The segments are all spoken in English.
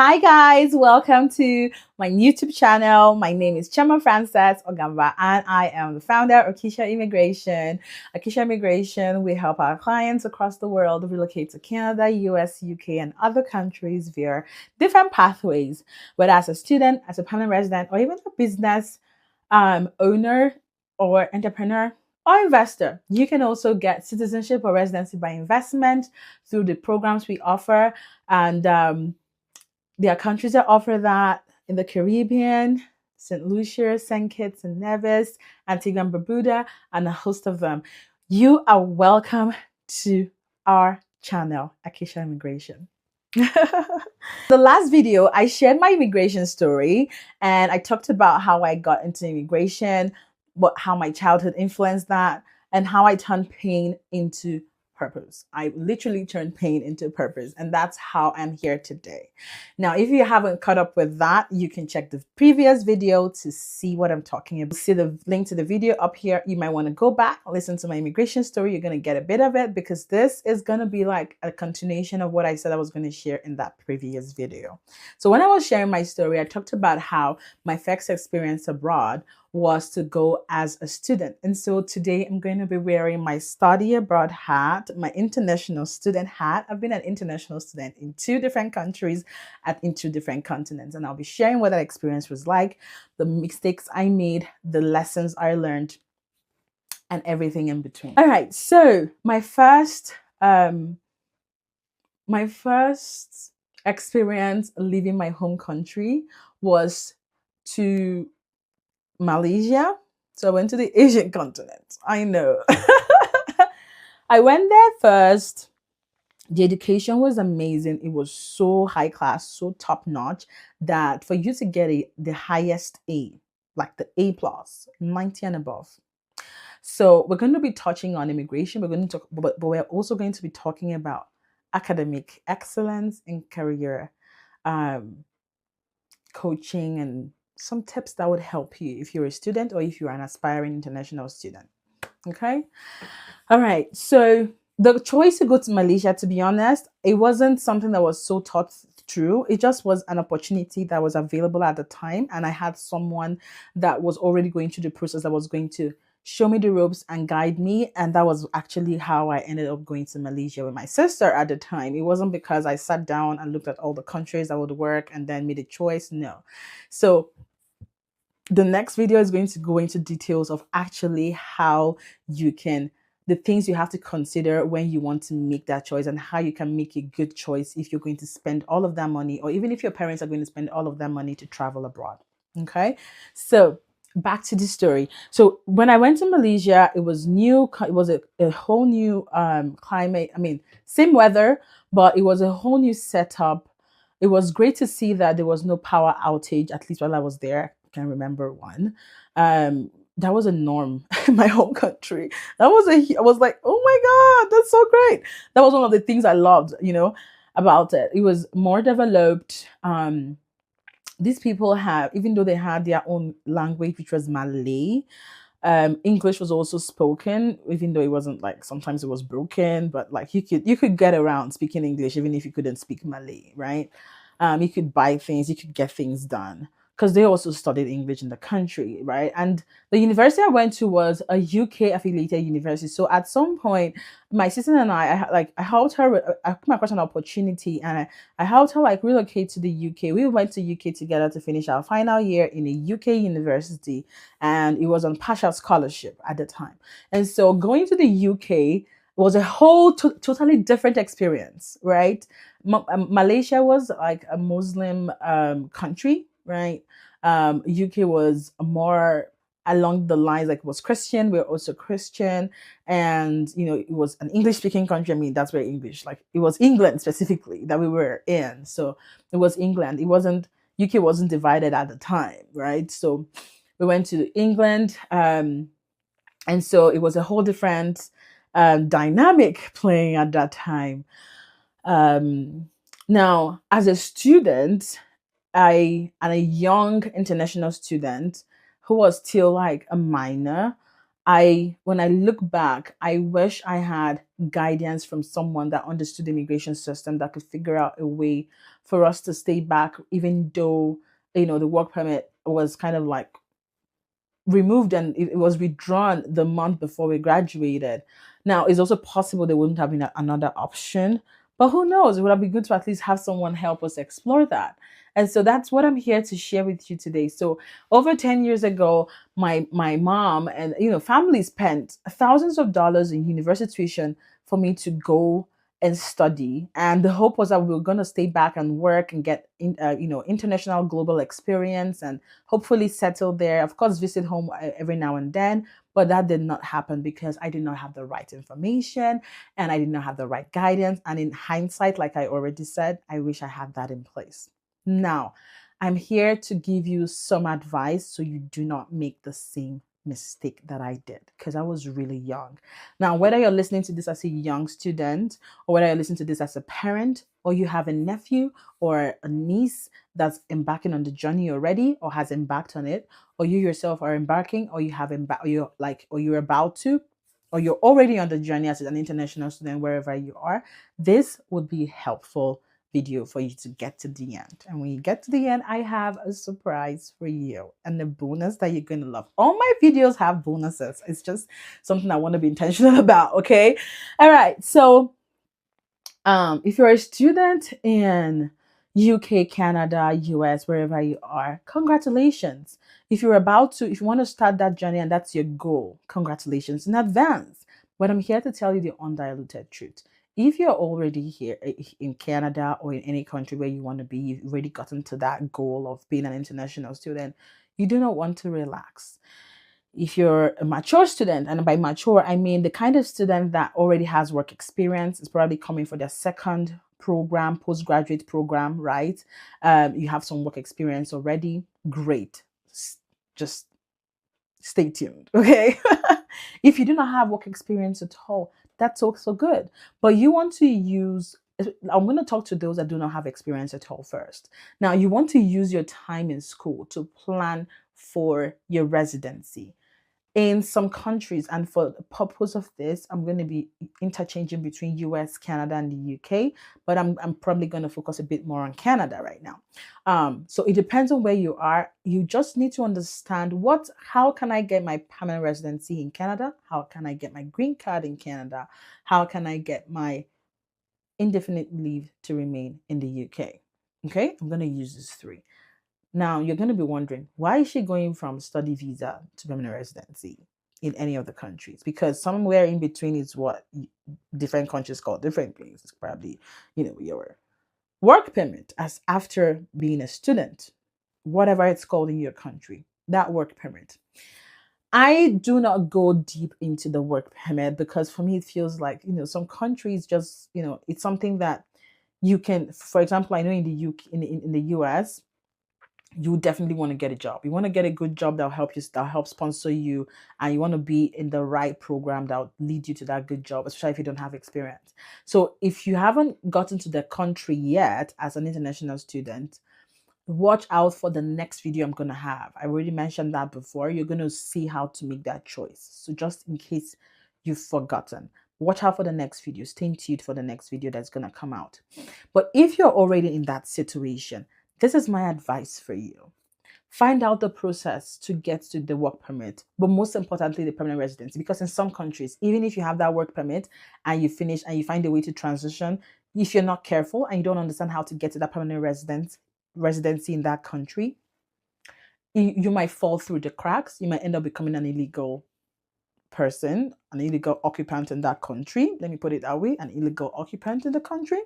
Hi guys, welcome to my YouTube channel. My name is Chema Frances Ogamba and I am the founder of Akisha Immigration. Akisha Immigration, we help our clients across the world relocate to Canada, US, UK, and other countries via different pathways, whether as a student, as a permanent resident, or even a business owner or entrepreneur or investor. You can also get citizenship or residency by investment through the programs we offer. And there are countries that offer that in the Caribbean, St. Lucia, St. Kitts and Nevis, Antigua and Barbuda, and a host of them. You are welcome to our channel, Akisha Immigration. The last video, I shared my immigration story and I talked about how I got into immigration, how my childhood influenced that, and how I turned pain into purpose. I literally turned pain into purpose, and that's how I'm here today. Now, if you haven't caught up with that, you can check the previous video to see what I'm talking about. See the link to the video up here. You might want to go back, listen to my immigration story. You're going to get a bit of it because this is going to be like a continuation of what I said I was going to share in that previous video. So when I was sharing my story, I talked about how my first experience abroad was to go as a student. And so today I'm going to be wearing my study abroad hat, my international student hat. I've been an international student in 2 different countries in 2 different continents. And I'll be sharing what that experience was like, the mistakes I made, the lessons I learned, and everything in between. All right. So my first experience leaving my home country was to Malaysia. So I went to the Asian continent. I know. I went there first. The education was amazing. It was so high class, so top notch that for you to get the highest A, like the A plus, 90 and above. So we're going to be touching on immigration. We're going to talk, but we're also going to be talking about academic excellence and career coaching and some tips that would help you if you're a student or if you're an aspiring international student. Okay. All right. So the choice to go to Malaysia, to be honest, it wasn't something that was so thought through. It just was an opportunity that was available at the time. And I had someone that was already going through the process that was going to show me the ropes and guide me. And that was actually how I ended up going to Malaysia with my sister at the time. It wasn't because I sat down and looked at all the countries that would work and then made a choice. No. So the next video is going to go into details of actually how you can, the things you have to consider when you want to make that choice and how you can make a good choice if you're going to spend all of that money, or even if your parents are going to spend all of that money to travel abroad. Okay. So back to the story. So when I went to Malaysia, it was new. It was a whole new climate. I mean, same weather, but it was a whole new setup. It was great to see that there was no power outage, at least while I was there. I can remember one. That was a norm in my home country. I was like, oh my God, that's so great. That was one of the things I loved, about it. It was more developed. These people have, even though they had their own language, which was Malay, English was also spoken, even though it wasn't like, sometimes it was broken, but like you could get around speaking English even if you couldn't speak Malay, right? You could buy things, you could get things done, because they also studied English in the country, right? And the university I went to was a UK affiliated university. So at some point, my sister and I helped her. I come across an opportunity, and I helped her like relocate to the UK. We went to UK together to finish our final year in a UK university, and it was on partial scholarship at the time. And so going to the UK was a whole totally different experience, right? Malaysia was like a Muslim country, right? UK was more along the lines, like, it was Christian. We're also Christian, and it was an English speaking country. I mean, that's where English, like, it was England specifically that we were in. So it was England. It wasn't, UK wasn't divided at the time, right? So we went to England, and so it was a whole different dynamic playing at that time. Now, as a student, and a young international student who was still like a minor, when I look back, I wish I had guidance from someone that understood the immigration system, that could figure out a way for us to stay back, even though, the work permit was kind of like removed and it was withdrawn the month before we graduated. Now, it's also possible there wouldn't have been another option, but who knows? It would have been good to at least have someone help us explore that. And so that's what I'm here to share with you today. So over 10 years ago, my mom and family spent thousands of dollars in university tuition for me to go and study, and the hope was that we were going to stay back and work and get international global experience and hopefully settle there. Of course, visit home every now and then, but that did not happen because I did not have the right information and I did not have the right guidance. And in hindsight, like I already said, I wish I had that in place. Now, I'm here to give you some advice so you do not make the same mistake that I did, because I was really young. Now, whether you're listening to this as a young student, or whether you're listening to this as a parent, or you have a nephew or a niece that's embarking on the journey already or has embarked on it, or you yourself are embarking, or you have embarked, or you're about to, or you're already on the journey as an international student, wherever you are, this would be helpful video for you to get to the end. And when you get to the end, I have a surprise for you and a bonus that you're going to love. All my videos have bonuses. It's just something I want to be intentional about. Okay. All right. So if you're a student in UK, Canada, US, wherever you are, congratulations. If you want to start that journey and that's your goal, congratulations in advance. But I'm here to tell you the undiluted truth. If you're already here in Canada or in any country where you want to be, you've already gotten to that goal of being an international student, you do not want to relax. If you're a mature student, and by mature, I mean the kind of student that already has work experience, is probably coming for their second program, postgraduate program, right? You have some work experience already. Great. Just stay tuned, okay? If you do not have work experience at all, that's also good. But you want to use, I'm going to talk to those that do not have experience at all first. Now, you want to use your time in school to plan for your residency in some countries. And for the purpose of this, I'm going to be interchanging between US, Canada, and the UK, but I'm probably going to focus a bit more on Canada right now. So it depends on where you are. You just need to understand how can I get my permanent residency in Canada? How can I get my green card in Canada? How can I get my indefinite leave to remain in the UK? Okay, I'm going to use these three. Now, you're going to be wondering, why is she going from study visa to permanent residency in any of the countries? Because somewhere in between is what different countries call different things. It's probably, your work permit as after being a student, whatever it's called in your country, that work permit. I do not go deep into the work permit because for me, it feels like, some countries just, it's something that you can, for example, I know in the UK, in the US, you definitely want to get a job. You want to get a good job that'll help you, that'll help sponsor you, and you want to be in the right program that will lead you to that good job, especially if you don't have experience. So if you haven't gotten to the country yet as an international student, watch out for the next video I'm going to have. I already mentioned that before. You're going to see how to make that choice. So just in case you've forgotten, watch out for the next video. Stay tuned for the next video that's going to come out. But if you're already in that situation, this is my advice for you. Find out the process to get to the work permit, but most importantly, the permanent residency. Because in some countries, even if you have that work permit and you finish and you find a way to transition, if you're not careful and you don't understand how to get to that permanent residency in that country, you might fall through the cracks. You might end up becoming an illegal person, an illegal occupant in that country. Let me put it that way, an illegal occupant in the country.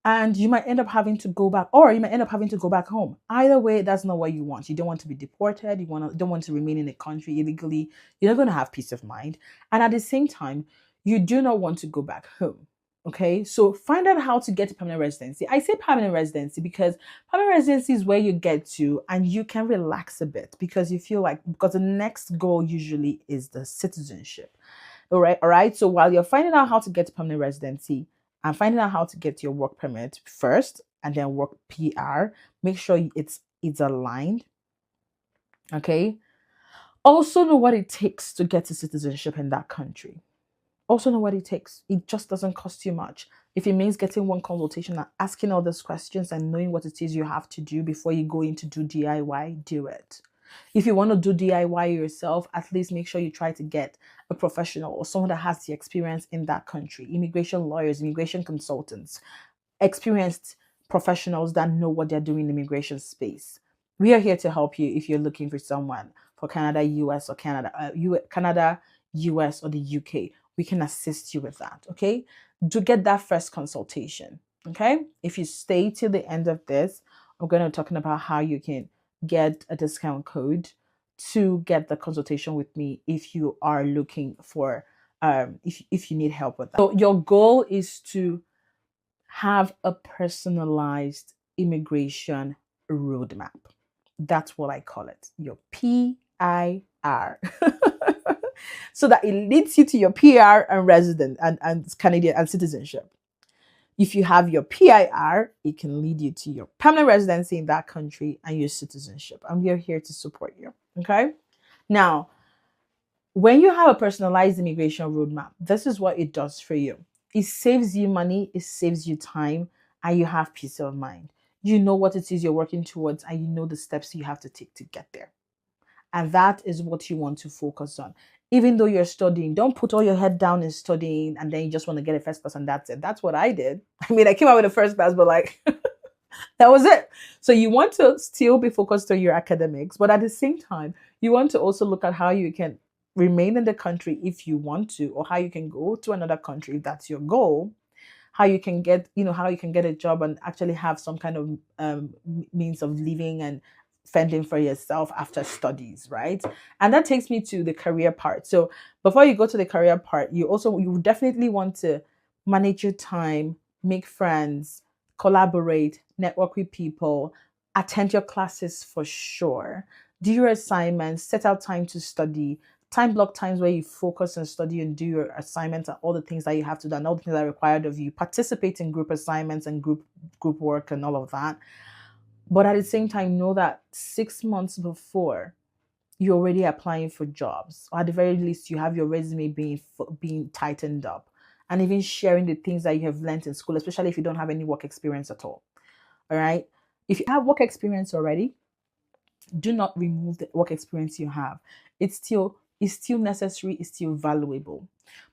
And you might end up having to go back, or you might end up having to go back home. Either way, that's not what you want. You don't want to be deported. Don't want to remain in a country illegally. You're not going to have peace of mind. And at the same time, you do not want to go back home. Okay, so find out how to get to permanent residency. I say permanent residency because permanent residency is where you get to and you can relax a bit because you feel like, because the next goal usually is the citizenship. All right. So while you're finding out how to get to permanent residency, and finding out how to get your work permit first and then work PR, make sure it's aligned. Okay. Also know what it takes to get to citizenship in that country. Also know what it takes. It just doesn't cost you much. If it means getting one consultation and asking all those questions and knowing what it is you have to do before you go in to do DIY, do it. If you want to do DIY yourself, at least make sure you try to get a professional or someone that has the experience in that country. Immigration lawyers, immigration consultants, experienced professionals that know what they're doing in the immigration space. We are here to help you if you're looking for someone for Canada, US, or Canada, US, or the UK. We can assist you with that. Okay, to get that first consultation. Okay, if you stay till the end of this, I'm going to be talking about how you can get a discount code to get the consultation with me if you are looking for if you need help with that. So your goal is to have a personalized immigration roadmap. That's what I call it, your PIR. So that it leads you to your PR and resident and Canadian and citizenship. If you have your PIR, it can lead you to your permanent residency in that country and your citizenship. And we are here to support you. Okay. Now, when you have a personalized immigration roadmap, this is what it does for you. It saves you money, it saves you time, and you have peace of mind. You know what it is you're working towards, and you know the steps you have to take to get there. And that is what you want to focus on. Even though you're studying, don't put all your head down in studying and then you just want to get a first class and that's it. That's what I did. I mean, I came out with a first class, but like, that was it. So you want to still be focused on your academics, but at the same time, you want to also look at how you can remain in the country if you want to, or how you can go to another country if that's your goal. How you can get, how you can get a job and actually have some kind of means of living and fending for yourself after studies, right? And that takes me to the career part. So before you go to the career part, you definitely want to manage your time, make friends, collaborate, network with people, attend your classes for sure, do your assignments, set out time to study, time block times where you focus and study and do your assignments and all the things that you have to do and all the things that are required of you. Participate in group assignments and group work and all of that. But at the same time, know that 6 months before, you're already applying for jobs, or at the very least, you have your resume being tightened up, and even sharing the things that you have learned in school, especially if you don't have any work experience at all. All right. If you have work experience already, do not remove the work experience you have. It's still necessary, it's still valuable.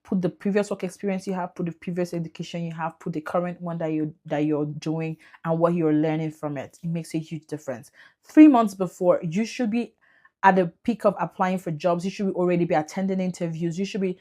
Put the previous work experience you have, put the previous education you have, put the current one that you're doing and what you're learning from it. It makes a huge difference. 3 months before, you should be at the peak of applying for jobs. You should already be attending interviews. You should be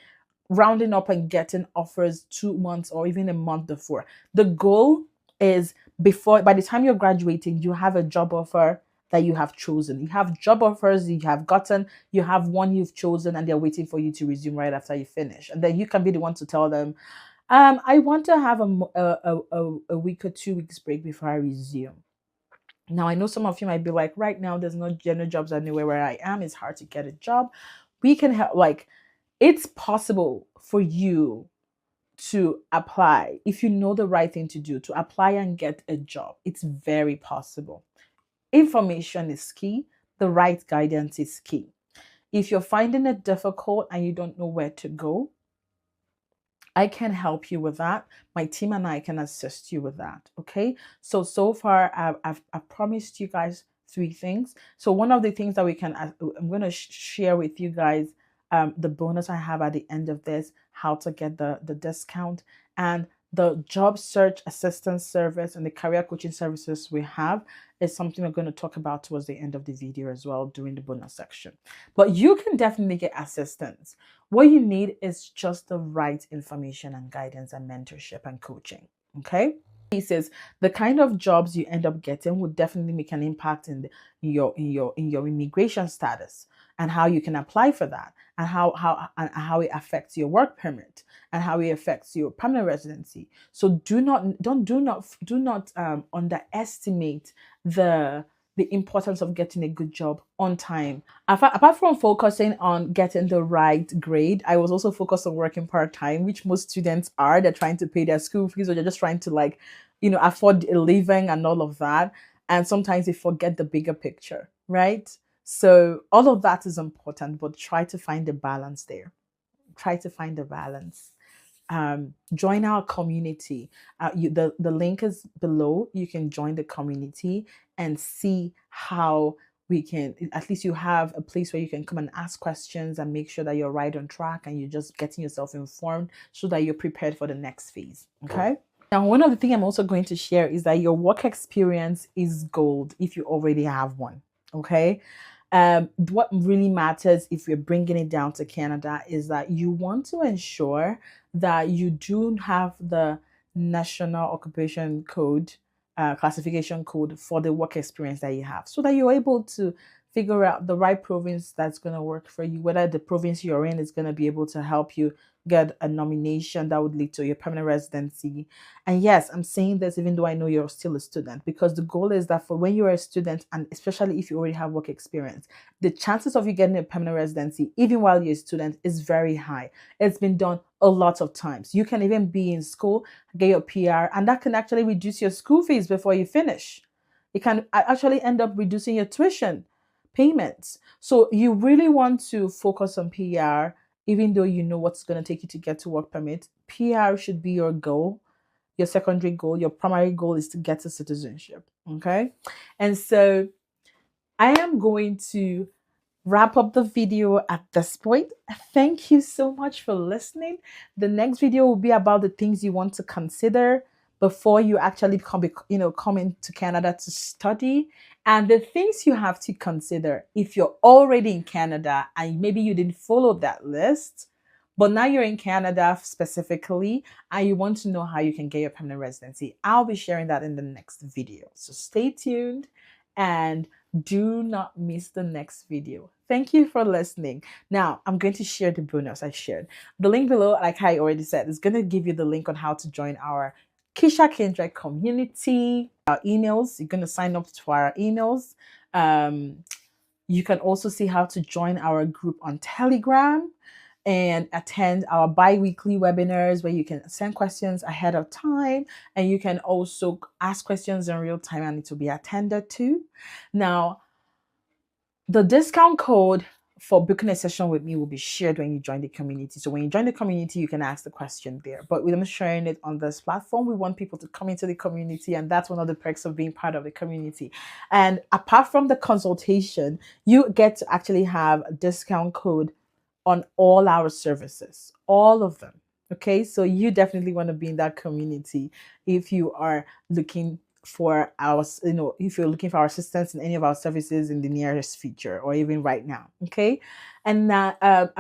rounding up and getting offers 2 months or even a month before. The goal is by the time you're graduating, you have a job offer that you have chosen. You have job offers you have gotten, you have one you've chosen, and they're waiting for you to resume right after you finish. And then you can be the one to tell them, I want to have a week or 2 weeks break before I resume. Now, I know some of you might be like, right now, there's no general jobs anywhere where I am. It's hard to get a job. We can help. Like, it's possible for you to apply if you know the right thing to do, to apply and get a job. It's very possible. Information is key. The right guidance is key. If you're finding it difficult and you don't know where to go, I can help you with that. My team and I can assist you with that. Okay. So far, I've promised you guys 3 things. So one of the things that I'm going to share with you guys, the bonus I have at the end of this, how to get the discount, and the job search assistance service and the career coaching services we have is something we're going to talk about towards the end of the video as well during the bonus section. But you can definitely get assistance. What you need is just the right information and guidance and mentorship and coaching. Okay. He says the kind of jobs you end up getting would definitely make an impact in your immigration status and how you can apply for that, and how it affects your work permit and how it affects your permanent residency. So do not underestimate the importance of getting a good job on time. Apart from focusing on getting the right grade, I was also focused on working part-time, which most students are. They're trying to pay their school fees, or they're just trying to afford a living and all of that. And sometimes they forget the bigger picture, right? So all of that is important, but try to find a balance there. Try to find a balance. join our community. The link is below. You can join the community and see how we can, at least you have a place where you can come and ask questions and make sure that you're right on track and you're just getting yourself informed so that you're prepared for the next phase. Okay. Now, one of the things I'm also going to share is that your work experience is gold if you already have one. Okay. What really matters if you're bringing it down to Canada is that you want to ensure that you do have the National Occupation Code, classification code for the work experience that you have, so that you're able to figure out the right province that's going to work for you, whether the province you're in is going to be able to help you get a nomination that would lead to your permanent residency. And yes, I'm saying this even though I know you're still a student, because the goal is that for when you're a student, and especially if you already have work experience, the chances of you getting a permanent residency, even while you're a student, is very high. It's been done a lot of times. You can even be in school, get your PR, and that can actually reduce your school fees before you finish. It can actually end up reducing your tuition payments. So you really want to focus on PR, even though you know what's going to take you to get to work permit. PR should be your goal, your secondary goal. Your primary goal is to get to citizenship. Okay. And so I am going to wrap up the video at this point. Thank you so much for listening. The next video will be about the things you want to consider before you actually come into Canada to study, and the things you have to consider if you're already in Canada and maybe you didn't follow that list, but now you're in Canada specifically and you want to know how you can get your permanent residency. I'll be sharing that in the next video. So stay tuned and do not miss the next video. Thank you for listening. Now, I'm going to share the bonus I shared. The link below, like I already said, is going to give you the link on how to join our Kisha Kindred community, our emails. You're going to sign up to our emails. You can also see how to join our group on Telegram and attend our bi-weekly webinars where you can send questions ahead of time, and you can also ask questions in real time and it will be attended to. Now, the discount code for booking a session with me will be shared when you join the community. So when you join the community, you can ask the question there. But we're not sharing it on this platform. We want people to come into the community, and that's one of the perks of being part of the community. And apart from the consultation, you get to actually have a discount code on all our services, all of them. Okay, so you definitely want to be in that community if you are looking for our, if you're looking for our assistance in any of our services in the nearest future or even right now. Okay, and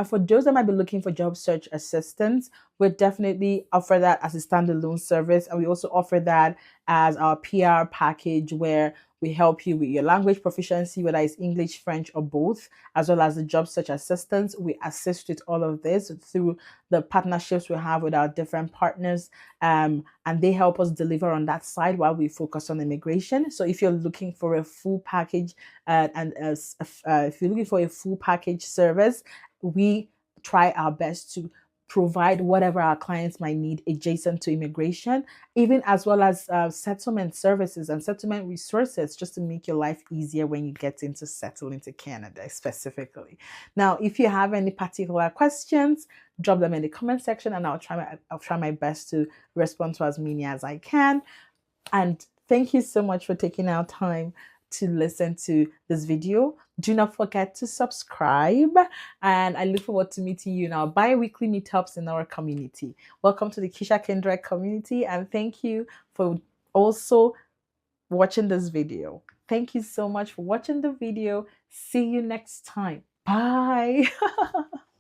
for those that might be looking for job search assistance, we definitely offer that as a standalone service, and we also offer that as our PR package where we help you with your language proficiency, whether it's English, French, or both, as well as the job search assistance. We assist with all of this through the partnerships we have with our different partners, and they help us deliver on that side while we focus on immigration. So if you're looking for a full package, if you're looking for a full package service, we try our best to provide whatever our clients might need adjacent to immigration, even as well as settlement services and settlement resources, just to make your life easier when you get into settle into Canada specifically. Now, if you have any particular questions, drop them in the comment section and I'll try my best to respond to as many as I can. And thank you so much for taking our time to listen to this video. Do not forget to subscribe, and I look forward to meeting you in our bi-weekly meetups in our community. Welcome to the Kisha Kindred community, and thank you for also watching this video. Thank you so much for watching the video. See you next time. Bye.